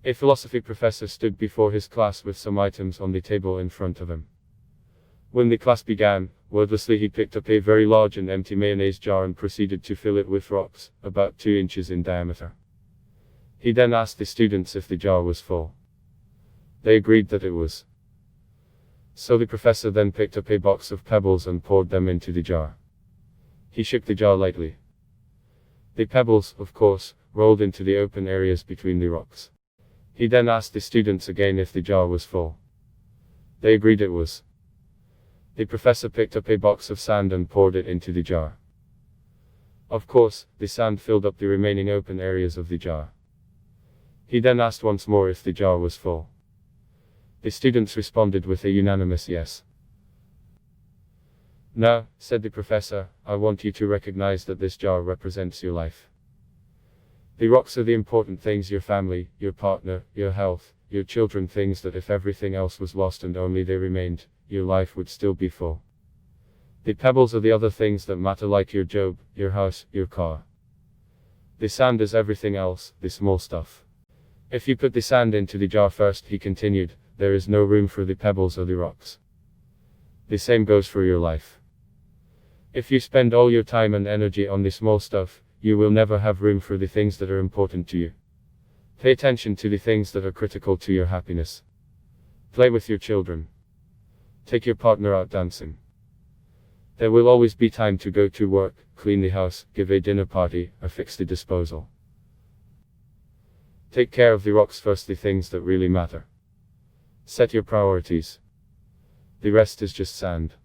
A philosophy professor stood before his class with some items on the table in front of him. When the class began, wordlessly he picked up a very large and empty mayonnaise jar and proceeded to fill it with rocks, about 2 inches in diameter. He then asked the students if the jar was full. They agreed that it was. So the professor then picked up a box of pebbles and poured them into the jar. He shook the jar lightly. The pebbles, of course, rolled into the open areas between the rocks. He then asked the students again if the jar was full. They agreed it was. The professor picked up a box of sand and poured it into the jar. Of course, the sand filled up the remaining open areas of the jar. He then asked once more if the jar was full. The students responded with a unanimous yes. Now, said the professor, I want you to recognize that this jar represents your life. The rocks are the important things: your family, your partner, your health, your children, things that if everything else was lost and only they remained, your life would still be full. The pebbles are the other things that matter, like your job, your house, your car. The sand is everything else, the small stuff. If you put the sand into the jar first, he continued, there is no room for the pebbles or the rocks. The same goes for your life. If you spend all your time and energy on the small stuff, you will never have room for the things that are important to you. Pay attention to the things that are critical to your happiness. Play with your children. Take your partner out dancing. There will always be time to go to work, clean the house, give a dinner party, or fix the disposal. Take care of the rocks first, the things that really matter. Set your priorities. The rest is just sand.